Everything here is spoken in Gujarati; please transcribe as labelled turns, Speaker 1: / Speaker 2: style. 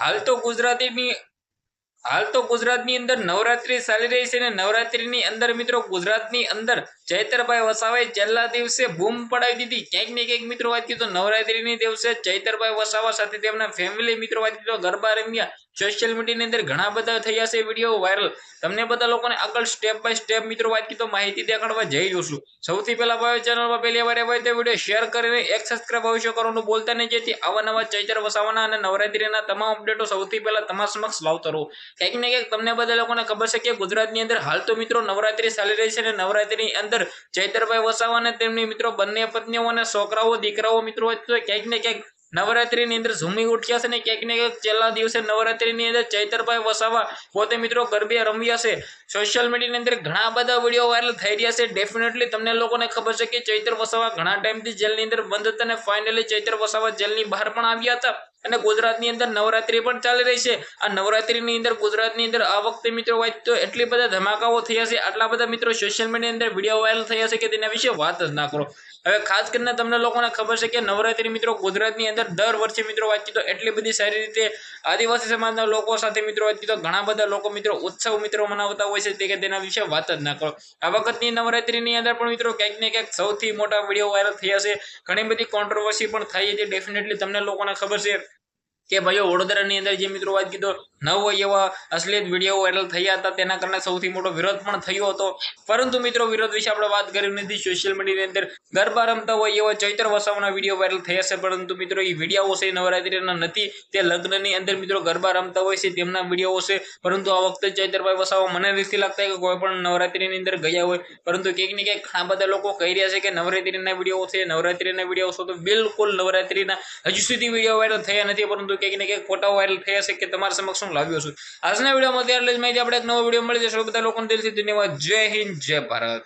Speaker 1: હાલ તો ગુજરાતની અંદર નવરાત્રી ચાલી રહી છે અને નવરાત્રીની અંદર મિત્રો ગુજરાતની અંદર ચૈતરભાઈ વસાવાએ છેલ્લા દિવસે બૂમ પડાવી દીધી. ક્યાંક ને ક્યાંક મિત્રો વાત કીધું નવરાત્રીની દિવસે ચૈતરભાઈ વસાવા સાથે તેમના ફેમિલી મિત્રો વાત કીધું ગરબા રમ્યા. સોશિયલ મીડિયાની અંદર ઘણા બધા થયા છે વિડીયો વાયરલ. તમને બધા લોકોને આગળ સ્ટેપ બાય સ્ટેપ મિત્રો વાત કીધું માહિતી દેખાડવા જઈ રહ્યું છું. સૌથી પહેલા ભાઈ ચેનલમાં પહેલી વાર હોય તો વિડીયો શેર કરીને એક સબસ્ક્રાઇબ અવશ્ય કરવાનું ભૂલતા નહીં, જેથી આવા નવા ચૈતર વસાવાના અને નવરાત્રીના તમામ અપડેટો સૌથી પહેલા તમારા સમક્ષ લાવતો રહું. ક્યાંક ને ક્યાંક તમને બધા લોકોને ખબર છે કે ગુજરાતની અંદર હાલ તો મિત્રો નવરાત્રી ચાલી રહી છે અને નવરાત્રીની અંદર ચૈતરભાઈ વસાવા અને તેમની મિત્રો બંને પત્નીઓ અને છોકરાઓ દીકરાઓ મિત્રો ક્યાંક ને ક્યાંક નવરાત્રીની અંદર ઝૂમી ઉઠ્યા છે ને ક્યાંક ને ક્યાંક છેલ્લા દિવસે નવરાત્રીની અંદર ચૈતરભાઈ વસાવા પોતે મિત્રો ગરબે રમ્યા છે. સોશિયલ મીડિયાની અંદર ઘણા બધા વિડીયો વાયરલ થઈ રહ્યા છે. ડેફિનેટલી તમને લોકોને ખબર છે કે ચૈતર વસાવા ઘણા ટાઈમથી જેલની અંદર બંધ હતા અને ફાઇનલી ચૈતર વસાવા જેલની બહાર પણ આવ્યા હતા અને ગુજરાતની અંદર નવરાત્રી પણ ચાલી રહી છે. આ નવરાત્રીની અંદર ગુજરાતની અંદર આ વખતે મિત્રો વાત તો એટલી બધા ધમાકાઓ થયા છે, આટલા બધા મિત્રો સોશિયલ મીડિયાની અંદર વિડીયો વાયરલ થયા છે કે તેના વિશે વાત જ ના કરો. હવે ખાસ કરીને તમને લોકોને ખબર છે કે નવરાત્રી મિત્રો ગુજરાતની અંદર દર વર્ષે મિત્રો વાત કીધો એટલી બધી સારી રીતે આદિવાસી સમાજના લોકો સાથે મિત્રો વાત કીધો ઘણા બધા લોકો મિત્રો ઉત્સવ મિત્રો મનાવતા હોય છે કે તેના વિશે વાત જ ના કરો. આ વખતની નવરાત્રીની અંદર પણ મિત્રો ક્યાંક ને ક્યાંક સૌથી મોટા વિડીયો વાયરલ થયા છે. ઘણી બધી કોન્ટ્રોવર્સી પણ થઈ હતી. ડેફિનેટલી તમને લોકોને ખબર છે કે ભાઈઓ વડોદરાની અંદર જે મિત્રો વાત કીધો નવ એવા અશ્લીલ વિડીયો વાયરલ થયા હતા, તેના કારણે સૌથી મોટો વિરોધ પણ થયો હતો. પરંતુ મિત્રો વિરોધ વિશે આપણે વાત કરી નથી. સોશિયલ મીડિયાની અંદર ગરબા રમતા હોય એવા ચૈતર વસાવાના વિડીયો વાયરલ થયા છે, પરંતુ મિત્રો એ વિડીયો છે નવરાત્રીના નથી, તે લગ્નની અંદર મિત્રો ગરબા રમતા હોય છે તેમના વિડીયો છે. પરંતુ આ વખતે ચૈતરભાઈ વસાવા મને નથી લાગતા કે કોઈ પણ નવરાત્રીની અંદર ગયા હોય, પરંતુ ક્યાંક ને ક્યાંક ઘણા બધા લોકો કહી રહ્યા છે કે નવરાત્રીના વિડીયો છે, નવરાત્રીના વિડીયો છે. તો બિલકુલ નવરાત્રીના હજુ સુધી વિડીયો વાયરલ થયા નથી, પરંતુ ક્યાંક ને ક્યાંક ફોટા વાયરલ થયા છે કે તમારા સમક્ષ લાવ્યો છું. આજના વિડીયોમાં ત્યાર જ માહિતી આપણે એક નવો વિડીયો મળી જશે. બધા લોકોને દિલથી ધન્યવાદ. જય હિન્દ, જય ભારત.